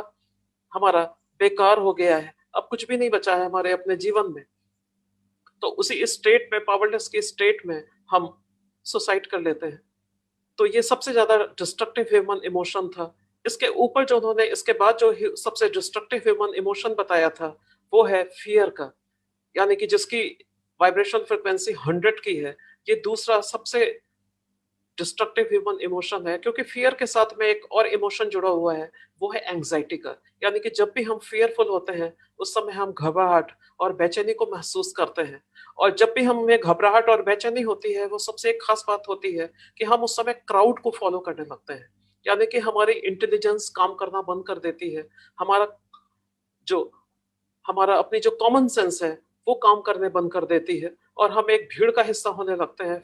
हमारा बेकार हो गया है, अब कुछ भी नहीं बचा है हमारे अपने जीवन में। तो उसी स्टेट में, पावरलेस की स्टेट में, हम सुसाइड कर लेते हैं। तो ये सबसे ज्यादा डिस्ट्रक्टिव ह्यूमन इमोशन था। इसके ऊपर जो उन्होंने इसके बाद जो सबसे डिस्ट्रक्टिव ह्यूमन इमोशन बताया था वो है फियर का, यानी कि जिसकी वाइब्रेशन फ्रिक्वेंसी 100 की है। ये दूसरा सबसे डिस्ट्रक्टिव ह्यूमन इमोशन है, क्योंकि फियर के साथ में एक और इमोशन जुड़ा हुआ है, वो है एंग्जाइटी का। यानी कि जब भी हम फियरफुल होते हैं उस समय हम घबराहट और बेचैनी को महसूस करते हैं। और जब भी हमें घबराहट और बेचैनी होती है, वो सबसे एक खास बात होती है कि हम उस समय क्राउड को फॉलो करने लगते हैं। यानी कि हमारी इंटेलिजेंस काम करना बंद कर देती है। हमारा जो हमारा अपनी जो कॉमन सेंस है वो काम करने बंद कर देती है, और हम एक भीड़ का हिस्सा होने लगते हैं।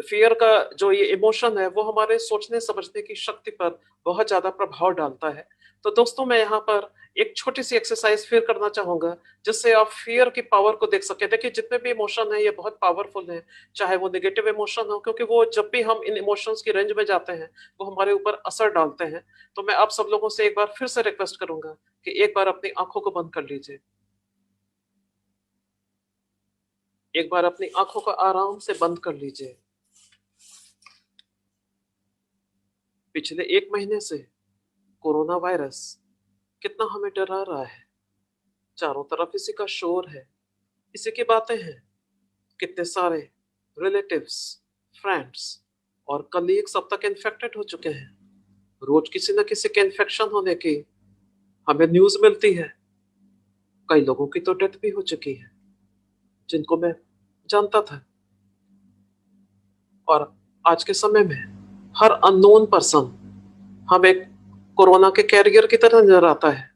फियर का जो ये इमोशन है वो हमारे सोचने समझने की शक्ति पर बहुत ज्यादा प्रभाव डालता है। तो दोस्तों, मैं यहाँ पर एक छोटी सी एक्सरसाइज फिर करना चाहूंगा जिससे आप फियर की पावर को देख सके। देखिए, जितने भी इमोशन है ये बहुत पावरफुल है, चाहे वो नेगेटिव इमोशन हो, क्योंकि वो जब भी हम इन इमोशंस की रेंज में जाते हैं वो हमारे ऊपर असर डालते हैं। तो मैं आप सब लोगों से एक बार फिर से रिक्वेस्ट करूंगा कि एक बार अपनी आंखों को बंद कर लीजिए। एक बार अपनी आंखों को आराम से बंद कर लीजिए। पिछले 1 महीने से कोरोना वायरस कितना हमें डरा रहा है। चारों तरफ इसी का शोर है। इसी की बातें हैं। कितने सारे रिलेटिव्स, फ्रेंड्स और कलीग्स अब तक इन्फेक्टेड हो चुके हैं। रोज किसी न किसी के इन्फेक्शन होने की हमें न्यूज मिलती है। कई लोगों की तो डेथ भी हो चुकी है जिनको मैं जानता था। और आज के समय में हर अननोन पर्सन हमें कोरोना के कैरियर की तरह नजर आता है।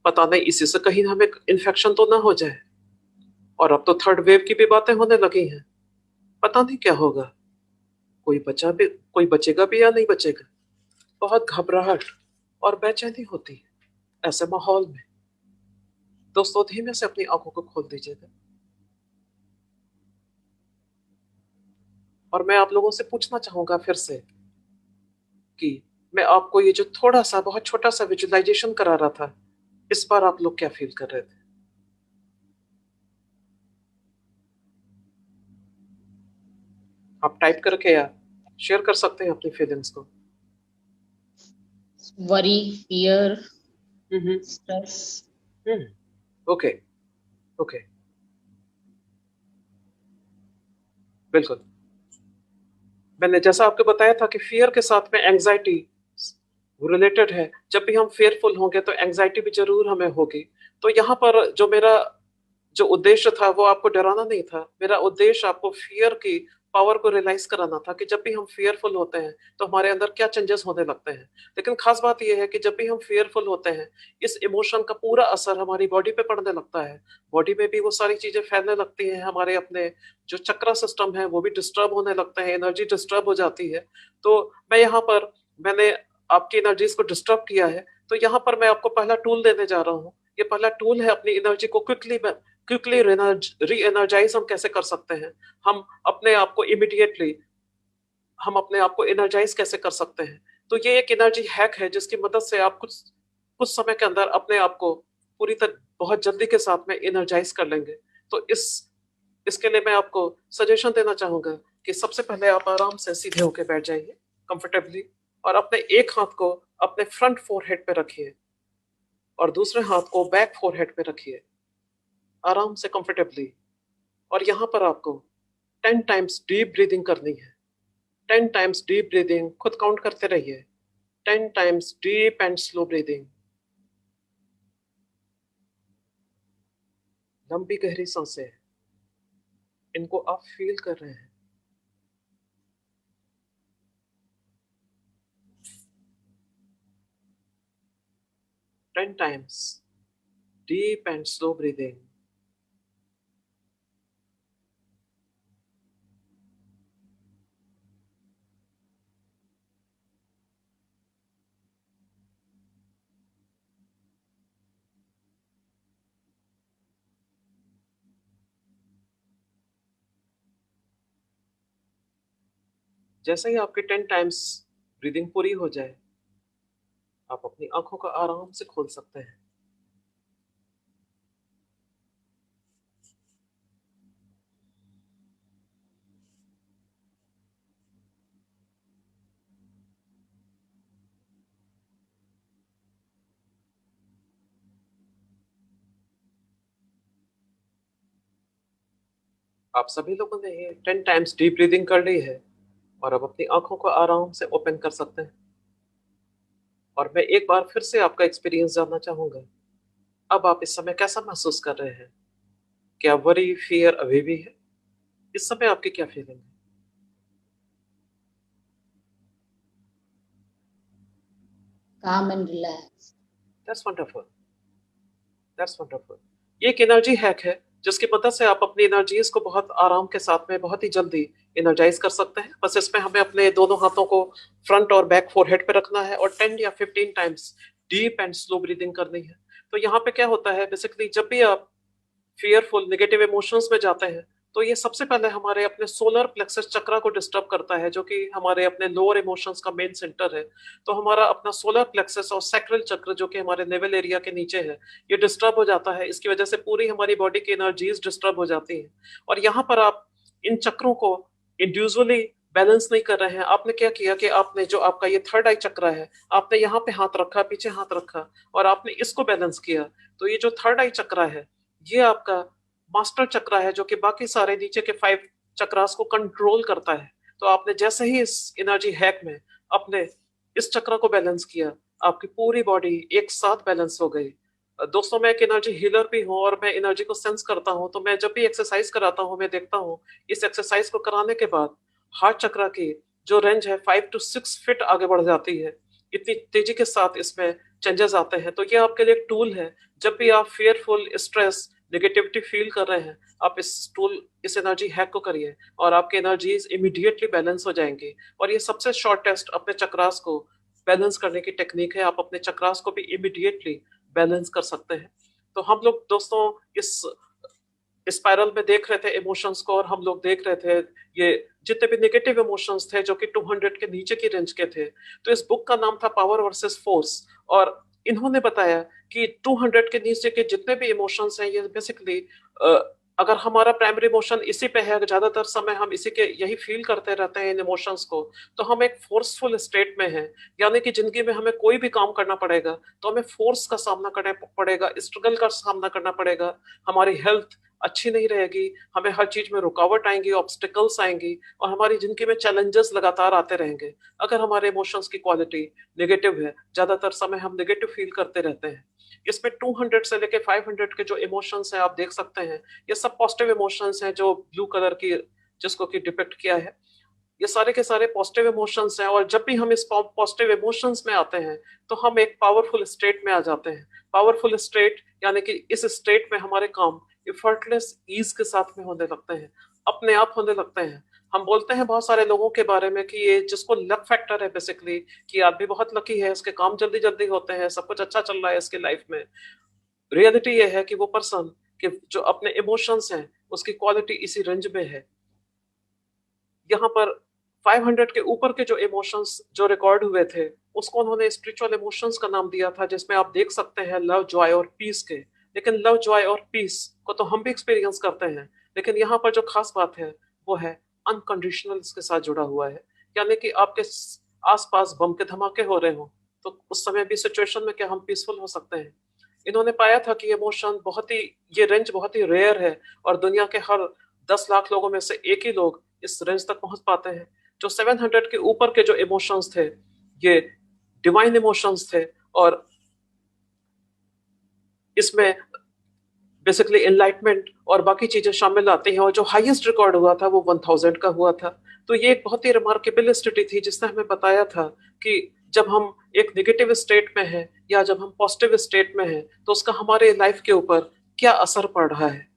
पता नहीं इसी से कहीं हमें इन्फेक्शन तो ना हो जाए। और अब तो थर्ड वेव की भी बातें होने लगी हैं। पता नहीं क्या होगा, कोई बचेगा भी या नहीं बचेगा। बहुत घबराहट और बेचैनी होती है ऐसे माहौल में। दोस्तों, धीमे से अपनी आंखों को खोल दीजिएगा और मैं आप लोगों से पूछना चाहूंगा फिर से कि मैं आपको ये जो थोड़ा सा बहुत छोटा सा विजुअलाइजेशन करा रहा था, इस बार आप लोग क्या फील कर रहे थे? आप टाइप करके या शेयर कर सकते हैं अपनी फीलिंग्स को। वरी, फियर, हम्म। स्ट्रेस। ओके। ओके। बिल्कुल। मैंने जैसा आपको बताया था कि फियर के साथ में एंजाइटी रिलेटेड है। जब भी हम फेयरफुल होंगे तो एंजाइटी भी जरूर हमें होगी। तो यहाँ पर जो मेरा जो उद्देश्य था वो आपको डराना नहीं था। मेरा उद्देश्य आपको फियर की पावर को रियलाइज कराना था कि जब भी हम फियरफुल होते हैं तो हमारे अंदर क्या चेंजेस होने लगते हैं। लेकिन खास बात यह है कि जब भी हम फियरफुल होते हैं, इस इमोशन का पूरा असर हमारी बॉडी पे पड़ने लगता है। बॉडी में भी वो सारी चीजें फैलने लगती हैं। हमारे अपने जो चक्रा सिस्टम है वो भी डिस्टर्ब होने लगते हैं, एनर्जी डिस्टर्ब हो जाती है। तो मैं यहाँ पर मैंने आपकी एनर्जीज को डिस्टर्ब किया है। तो यहाँ पर मैं आपको पहला टूल देने जा रहा हूँ। ये पहला टूल है अपनी एनर्जी को क्विकली री एनर्जाइज हम कैसे कर सकते हैं। हम अपने आप को इमिडिएटली हम अपने आप को एनर्जाइज कैसे कर सकते हैं। तो ये एक एनर्जी हैक है जिसकी मदद से आप कुछ कुछ समय के अंदर अपने आप को पूरी तरह बहुत जल्दी के साथ में एनर्जाइज कर लेंगे। तो इसके लिए मैं आपको सजेशन देना चाहूंगा कि सबसे पहले आप आराम से सीधे होकर बैठ जाइए कंफर्टेबली और अपने एक हाथ को अपने फ्रंट फोरहेड पे रखिए और दूसरे हाथ को बैक फोरहेड पे रखिए आराम से कंफर्टेबली। और यहां पर आपको 10 टाइम्स डीप ब्रीदिंग करनी है। 10 टाइम्स डीप ब्रीदिंग खुद काउंट करते रहिए। 10 times deep and slow breathing. लंबी गहरी सांसें, इनको आप फील कर रहे हैं। 10 times deep and slow breathing. जैसे ही आपकी 10 टाइम्स ब्रीदिंग पूरी हो जाए, आप अपनी आंखों को आराम से खोल सकते हैं। आप सभी लोगों ने ये 10 टाइम्स डीप ब्रीदिंग कर ली है और अब अपनी आंखों को आराम से ओपन कर सकते हैं। और मैं एक बार फिर से आपका एक्सपीरियंस जानना चाहूंगा। अब आप इस समय कैसा महसूस कर रहे हैं? क्या वरी फियर अभी भी है? इस समय आपकी क्या फीलिंग है? काम and relax. That's wonderful. That's wonderful. ये एक एनर्जी हैक है जिसकी मदद से आप अपनी एनर्जीज को बहुत आराम के साथ में बहुत ही जल्दी एनर्जाइज कर सकते हैं। बस इसमें हमें अपने दोनों हाथों को फ्रंट और बैक फोरहेड पे रखना है और 10 या 15 times deep and slow breathing करनी है। तो यहाँ पे क्या होता है, बेसिकली जब भी आप फियरफुल नेगेटिव इमोशंस में जाते हैं तो ये सबसे पहले हमारे अपने सोलर प्लेक्सस चक्रा को डिस्टर्ब करता है, जो कि हमारे अपने लोअर इमोशंस का मेन सेंटर है। तो हमारा अपना सोलर प्लेक्सस और सैक्रल चक्र जो कि हमारे नेवल एरिया के नीचे है, ये डिस्टर्ब हो जाता है। इसकी वजह से पूरी हमारी बॉडी की एनर्जीज डिस्टर्ब हो जाती हैं। और यहाँ पर आप इन चक्रों को इंडिविजुअली बैलेंस नहीं कर रहे हैं। आपने क्या किया कि आपने जो आपका ये थर्ड आई चक्र है, आपने यहाँ पे हाथ रखा, पीछे हाथ रखा और आपने इसको बैलेंस किया। तो ये जो थर्ड आई चक्र है, ये आपका मास्टर चक्रा है जो कि बाकी सारे नीचे के 5 चक्रास को कंट्रोल करता है। तो आपने जैसे ही इस एनर्जी हैक में अपने इस चक्र को बैलेंस किया, आपकी पूरी बॉडी एक साथ बैलेंस हो गई। दोस्तों, मैं एक एनर्जी हीलर भी हूँ और मैं एनर्जी को सेंस करता हूँ। तो मैं जब भी एक्सरसाइज कराता हूँ, मैं देखता हूँ इस एक्सरसाइज को कराने के बाद हार्ट चक्र की जो रेंज है 5 to 6 फीट आगे बढ़ जाती है। इतनी तेजी के साथ इसमें चेंजेस आते हैं। तो ये आपके लिए एक टूल है। जब भी आप फेयरफुल, स्ट्रेस, नेगेटिविटी फील कर रहे हैं, आप इस एनर्जी हैक को करिए और आपकी एनर्जीज इमीडिएटली बैलेंस हो जाएंगी। और ये सबसे शॉर्टेस्ट अपने चक्रास को बैलेंस करने की टेक्निक है। आप अपने चक्रास को भी इमीडिएटली बैलेंस कर सकते हैं। तो हम लोग दोस्तों इस स्पाइरल में देख रहे थे इमोशंस को, और हम लोग देख रहे थे ये जितने भी नेगेटिव इमोशंस थे जो कि 200 के नीचे की रेंज के थे। तो इस बुक का नाम था पावर वर्सेस फोर्स, और इन्होंने बताया कि 200 के नीचे के जितने भी इमोशंस हैं ये बेसिकली अगर हमारा प्राइमरी इमोशन इसी पे है, ज्यादातर समय हम इसी के यही फील करते रहते हैं इन इमोशंस को, तो हम एक फोर्सफुल स्टेट में हैं। यानी कि जिंदगी में हमें कोई भी काम करना पड़ेगा तो हमें फोर्स का सामना करना पड़ेगा, स्ट्रगल का सामना करना पड़ेगा। हमारी हेल्थ अच्छी नहीं रहेगी, हमें हर चीज में रुकावट आएंगी, ऑब्स्टिकल्स आएंगी, और हमारी जिंदगी में चैलेंजेस लगातार आते रहेंगे अगर हमारे इमोशंस की क्वालिटी नेगेटिव है। ज्यादातर समय हम नेगेटिव फील करते रहते हैं। इसमें 200 से लेके 500 के जो इमोशंस हैं आप देख सकते हैं, ये सब पॉजिटिव इमोशंस हैं जो ब्लू कलर की जिसको कि डिपिक्ट किया है। ये सारे के सारे पॉजिटिव इमोशंस हैं, और जब भी हम इस पॉजिटिव इमोशंस में आते हैं तो हम एक पावरफुल स्टेट में आ जाते हैं। पावरफुल स्टेट यानी कि इस स्टेट में हमारे काम एफर्टलेस ईज के साथ में होने लगते हैं, अपने आप होने लगते हैं। हम बोलते हैं बहुत सारे लोगों के बारे में कि ये जिसको लक फैक्टर है बेसिकली, कि आदमी बहुत लकी है, इसके काम जल्दी जल्दी होते हैं, सब कुछ अच्छा चल रहा है इसके लाइफ में। रियलिटी ये है कि वो पर्सन कि जो अपने इमोशंस हैं उसकी क्वालिटी इसी रेंज में है। यहाँ पर 500 के ऊपर के जो इमोशंस जो रिकॉर्ड हुए थे उसको उन्होंने स्पिरिचुअल इमोशंस का नाम दिया था, जिसमें आप देख सकते हैं लव, जॉय और पीस के। लेकिन लव, जॉय और पीस को तो हम भी एक्सपीरियंस करते हैं, लेकिन यहाँ पर जो खास बात है वो है अनकंडीशनल इसके साथ जुड़ा हुआ है। यानी कि आपके आसपास बम के धमाके हो रहे हो तो उस समय भी सिचुएशन में क्या हम पीसफुल हो सकते हैं? इन्होंने पाया था कि इमोशन बहुत ही, ये रेंज बहुत ही रेयर है, और दुनिया के हर 10 लाख लोगों में से एक ही लोग इस रेंज तक पहुंच पाते हैं। जो 700 के ऊपर के जो इमोशंस थे ये डिवाइन इमोशंस थे, और इसमें बेसिकली एनलाइटमेंट और बाकी चीजें शामिल आती हैं। और जो हाईएस्ट रिकॉर्ड हुआ था वो 1000 का हुआ था। तो ये एक बहुत ही रिमार्केबल स्टडी थी जिसने हमें बताया था कि जब हम एक नेगेटिव स्टेट में हैं या जब हम पॉजिटिव स्टेट में हैं तो उसका हमारे लाइफ के ऊपर क्या असर पड़ रहा है।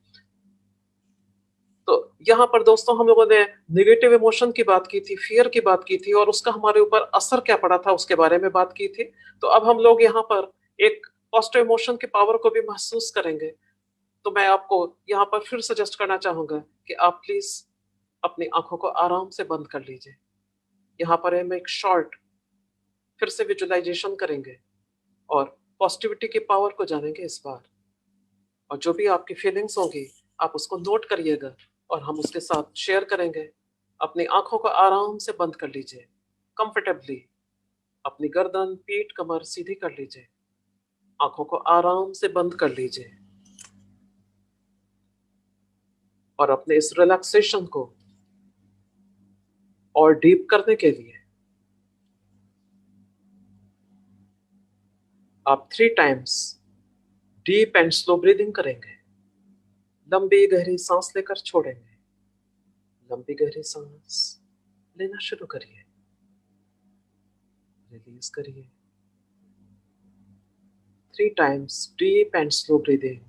तो यहाँ पर दोस्तों हम लोगों ने नेगेटिव इमोशन की बात की थी, फियर की बात की थी, और उसका हमारे ऊपर असर क्या पड़ा था उसके बारे में बात की थी। तो अब हम लोग यहाँ पर एक पॉजिटिव इमोशन की पावर को भी महसूस करेंगे। तो मैं आपको यहाँ पर फिर सजेस्ट करना चाहूंगा कि आप प्लीज अपनी आंखों को आराम से बंद कर लीजिए। यहाँ पर हम एक शॉर्ट फिर से विजुअलाइजेशन करेंगे और पॉजिटिविटी की पावर को जानेंगे इस बार। और जो भी आपकी फीलिंग्स होंगी आप उसको नोट करिएगा और हम उसके साथ शेयर करेंगे। अपनी आंखों को आराम से बंद कर लीजिए, कंफर्टेबली अपनी गर्दन, पीठ, कमर सीधी कर लीजिए, आंखों को आराम से बंद कर लीजिए, और अपने इस रिलैक्सेशन को और डीप करने के लिए आप 3 times deep and slow breathing करेंगे। लंबी गहरी सांस लेकर छोड़ेंगे। लंबी गहरी सांस लेना शुरू करिए, रिलीज करिए। 3 times deep and slow breathing.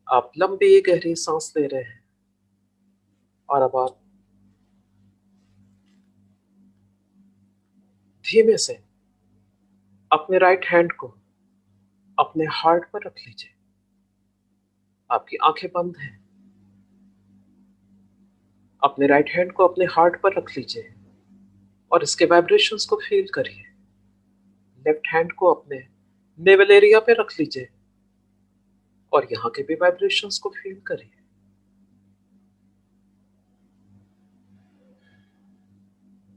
आप लंबी गहरी सांस ले रहे हैं और अब आप धीमे से अपने राइट हैंड को अपने हार्ट पर रख लीजिए। आपकी आंखें बंद हैं। अपने राइट हैंड को अपने हार्ट पर रख लीजिए और इसके वाइब्रेशंस को फील करिए। लेफ्ट हैंड को अपने नेवल एरिया पे रख लीजिए और यहाँ के भी वाइब्रेशंस को फील करिए।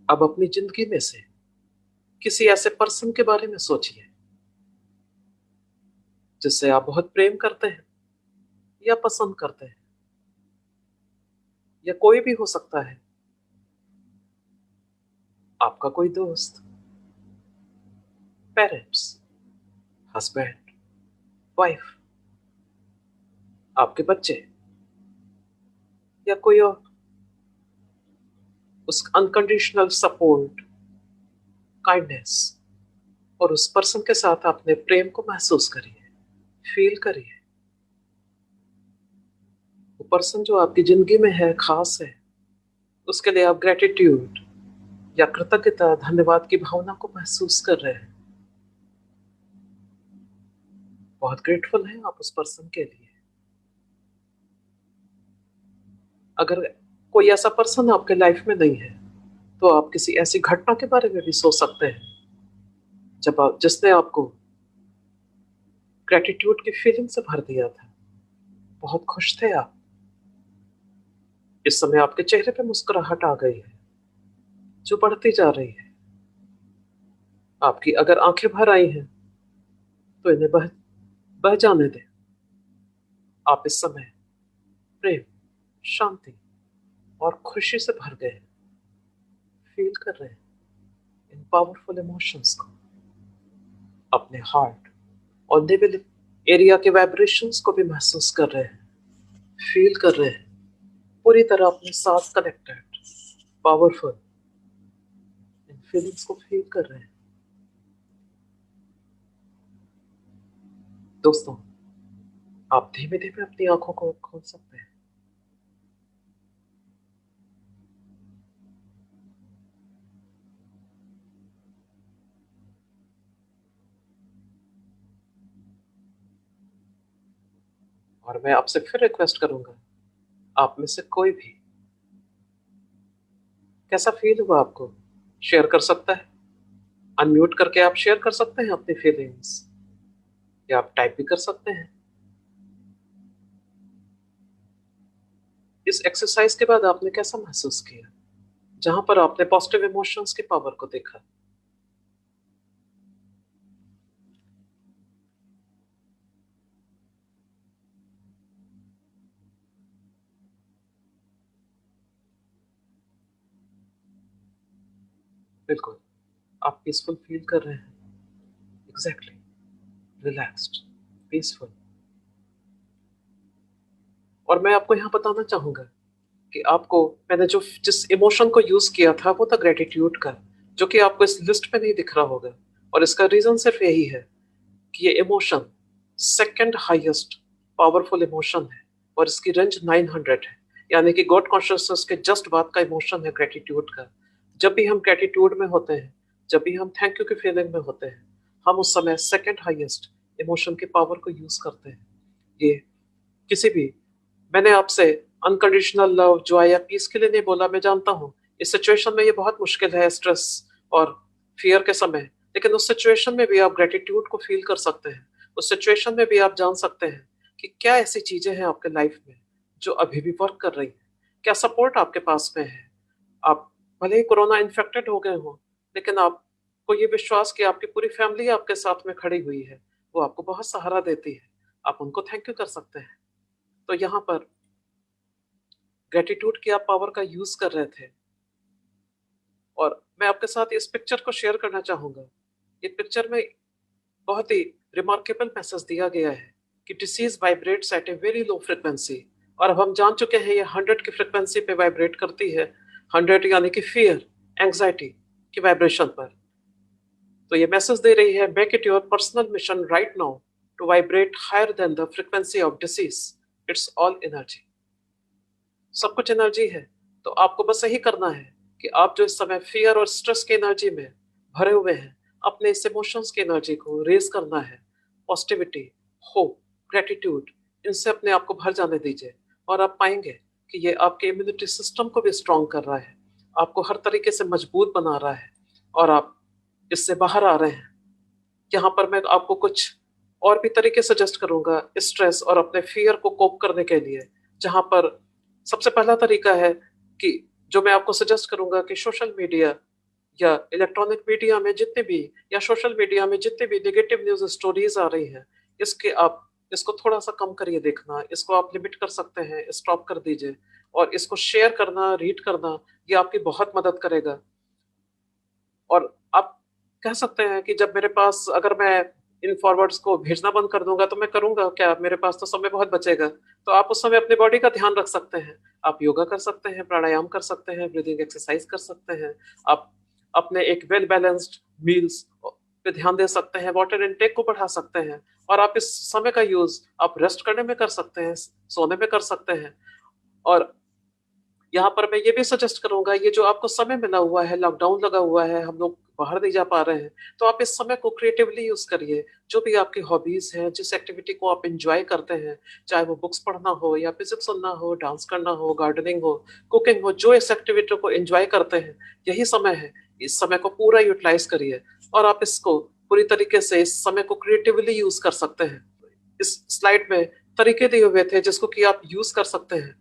अब अपनी जिंदगी में से किसी ऐसे पर्सन के बारे में सोचिए जिससे आप बहुत प्रेम करते हैं या पसंद करते हैं। या कोई भी हो सकता है, आपका कोई दोस्त, पेरेंट्स, हस्बैंड, वाइफ, आपके बच्चे या कोई और। उस अनकंडीशनल सपोर्ट, काइंडनेस और उस पर्सन के साथ अपने प्रेम को महसूस करिए, फील करिए। वो पर्सन जो आपकी जिंदगी में है, खास है, उसके लिए आप ग्रेटिट्यूड या कृतज्ञता, धन्यवाद की भावना को महसूस कर रहे हैं। बहुत ग्रेटफुल हैं आप उस पर्सन के लिए। अगर कोई ऐसा पर्सन आपके लाइफ में नहीं है, तो आप किसी ऐसी घटना के बारे में भी सोच सकते हैं जिसने आपको ग्रेटिट्यूड की फीलिंग से भर दिया था। बहुत खुश थे आप, इस समय आपके चेहरे पे मुस्कुराहट आ गई है जो बढ़ती जा रही है। आपकी अगर आंखें भर आई हैं तो इन्हें बह बह जाने दें। आप इस समय प्रेम, शांति और खुशी से भर गए हैं। फील कर रहे हैं इन पावरफुल इमोशंस को। अपने हार्ट और निवल एरिया के वाइब्रेशंस को भी महसूस कर रहे हैं, फील कर रहे हैं, पूरी तरह अपने साथ कनेक्टेड, पावरफुल। इन फीलिंग्स को फील कर रहे हैं। दोस्तों, आप धीमे धीमे अपनी आंखों को खोल सकते हैं। और मैं आपसे फिर रिक्वेस्ट करूंगा, आप में से कोई भी कैसा फील हुआ आपको शेयर कर सकता है। अनम्यूट करके आप शेयर कर सकते हैं अपनी फीलिंग्स, या आप टाइप भी कर सकते हैं। इस एक्सरसाइज के बाद आपने कैसा महसूस किया, जहां पर आपने पॉजिटिव इमोशंस की पावर को देखा। बिल्कुल, आप पीसफुल फील कर रहे हैं। Exactly, relaxed, peaceful. और मैं आपको यहाँ बताना चाहूंगा कि आपको मैंने जो जिस इमोशन को यूज किया था वो था ग्रेटिट्यूड का, जो कि आपको इस लिस्ट पे नहीं दिख रहा होगा। और इसका रीजन सिर्फ यही है कि ये emotion second highest powerful emotion है और इसकी रेंज 900 है। यानी कि गॉड कॉन्शियसनेस के जस्ट बाद का इमोशन है ग्रेटिट्यूड का। जब भी हम ग्रेटिट्यूड में होते हैं, जब भी हम थैंक यू की फीलिंग में होते हैं, हम उस समय सेकंड हाईएस्ट इमोशन की पावर को यूज करते हैं। ये किसी भी, मैंने आपसे अनकंडीशनल लव, जॉय या पीस के लिए नहीं बोला, मैं जानता हूँ इस सिचुएशन में ये बहुत मुश्किल है, स्ट्रेस और फियर के समय। लेकिन उस सिचुएशन में भी आप ग्रेटिट्यूड को फील कर सकते हैं। उस सिचुएशन में भी आप जान सकते हैं कि क्या ऐसी चीजें हैं आपके लाइफ में जो अभी भी वर्क कर रही हैं, क्या सपोर्ट आपके पास में है। आप भले ही कोरोना इन्फेक्टेड हो गए हो, लेकिन आपको ये विश्वास कि आपकी पूरी फैमिली आपके साथ में खड़ी हुई है, वो आपको बहुत सहारा देती है। आप उनको थैंक यू कर सकते हैं। तो यहाँ पर ग्रेटिट्यूड की आप पावर का यूज कर रहे थे, और मैं आपके साथ इस पिक्चर को शेयर करना चाहूंगा। ये पिक्चर में बहुत ही रिमार्केबल मैसेज दिया गया है कि disease vibrates at a very low frequency. और अब हम जान चुके हैं ये 100 की फ्रिक्वेंसी पे वाइब्रेट करती है। 100 यानी कि फियर, एंग्जाइटी की वाइब्रेशन पर। तो ये मैसेज दे रही है, make it your personal mission right now to vibrate higher than the frequency of disease. It's all energy, सब कुछ एनर्जी है। तो आपको बस यही करना है कि आप जो इस समय फियर और स्ट्रेस की एनर्जी में भरे हुए हैं, अपने इस इमोशंस की एनर्जी को रेज करना है। पॉजिटिविटी, होप, ग्रेटिट्यूड, इनसे अपने आप को भर जाने दीजिए। और आप पाएंगे कि ये आपके इम्यूनिटी सिस्टम को भी स्ट्रांग कर रहा है, आपको हर तरीके से मजबूत बना रहा है, और आप इससे बाहर आ रहे हैं। यहाँ पर मैं आपको कुछ और भी तरीके सजेस्ट करूंगा स्ट्रेस और अपने फियर को कोप करने के लिए। जहाँ पर सबसे पहला तरीका है कि जो मैं आपको सजेस्ट करूंगा कि सोशल मीडिया या इलेक्ट्रॉनिक मीडिया में जितने भी, या सोशल मीडिया में जितने भी नेगेटिव न्यूज स्टोरीज आ रही हैं, इसके आप इसको थोड़ा सा कम करिए देखना। इसको आप लिमिट कर सकते हैं, स्टॉप कर दीजिए। और इसको शेयर करना, रीड करना, ये आपकी बहुत मदद करेगा। और आप कह सकते हैं कि जब मेरे पास, अगर मैं इन फॉरवर्ड्स को भेजना बंद कर दूंगा तो मैं करूंगा क्या, मेरे पास तो समय बहुत बचेगा। तो आप उस समय अपनी बॉडी का ध्यान रख सकते हैं। आप योगा कर सकते हैं, प्राणायाम कर सकते हैं, ब्रीदिंग एक्सरसाइज कर सकते हैं। आप अपने एक वेल बैलेंस्ड मील्स पे ध्यान दे सकते हैं, वाटर इनटेक को बढ़ा सकते हैं। और आप इस समय का यूज आप रेस्ट करने में कर सकते हैं, सोने में कर सकते हैं। और यहाँ पर मैं ये भी सजेस्ट करूंगा, ये जो आपको समय मिला हुआ है, लॉकडाउन लगा हुआ है, हम लोग बाहर नहीं जा पा रहे हैं, तो आप इस समय को क्रिएटिवली यूज करिए। जो भी आपकी हॉबीज हैं, जिस एक्टिविटी को आप एंजॉय करते हैं, चाहे वो बुक्स पढ़ना हो या म्यूजिक सुनना हो, डांस करना हो, गार्डनिंग हो, कुकिंग हो, जो इस एक्टिविटी को एंजॉय करते हैं, यही समय है। इस समय को पूरा यूटिलाइज करिए और आप इसको पूरी तरीके से इस समय को क्रिएटिवली यूज कर सकते हैं। इस स्लाइड में तरीके दिए हुए थे जिसको कि आप यूज कर सकते हैं।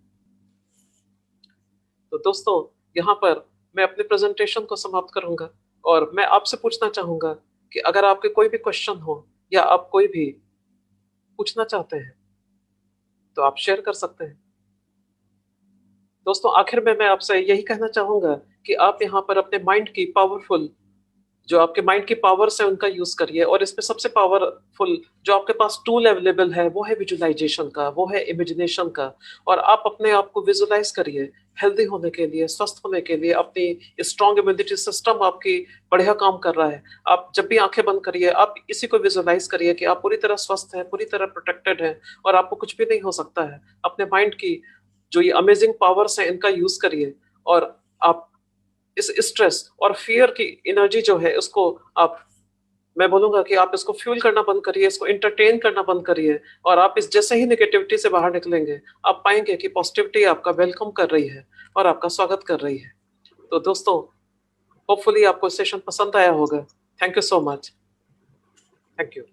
तो दोस्तों, यहाँ पर मैं अपने प्रेजेंटेशन को समाप्त करूंगा और मैं आपसे पूछना चाहूंगा कि अगर आपके कोई भी क्वेश्चन हो या आप कोई भी पूछना चाहते हैं तो आप शेयर कर सकते हैं। दोस्तों, आखिर में मैं आपसे यही कहना चाहूंगा कि आप यहाँ पर अपने माइंड की पावरफुल, जो आपके माइंड की पावर्स है उनका यूज करिए। और इसमें सबसे पावरफुल जो आपके पास टूल अवेलेबल है वो है विजुअलाइजेशन का, वो है इमेजिनेशन का। और आप अपने आप को विजुअलाइज करिए हेल्दी होने के लिए, स्वस्थ होने के लिए। अपनी स्ट्रॉन्ग इम्यूनिटी सिस्टम आपकी बढ़िया काम कर रहा है। आप जब भी आंखें बंद करिए, आप इसी को विजुअलाइज करिए कि आप पूरी तरह स्वस्थ हैं, पूरी तरह प्रोटेक्टेड हैं और आपको कुछ भी नहीं हो सकता है। अपने माइंड की जो ये अमेजिंग पावर्स हैं इनका यूज करिए और आप इस स्ट्रेस और फियर की एनर्जी जो है उसको आप, मैं बोलूंगा कि आप इसको फ्यूल करना बंद करिए, इसको एंटरटेन करना बंद करिए। और आप इस जैसे ही नेगेटिविटी से बाहर निकलेंगे, आप पाएंगे कि पॉजिटिविटी आपका वेलकम कर रही है और आपका स्वागत कर रही है। तो दोस्तों, होपफुली आपको सेशन पसंद आया होगा। Thank you so much. Thank you.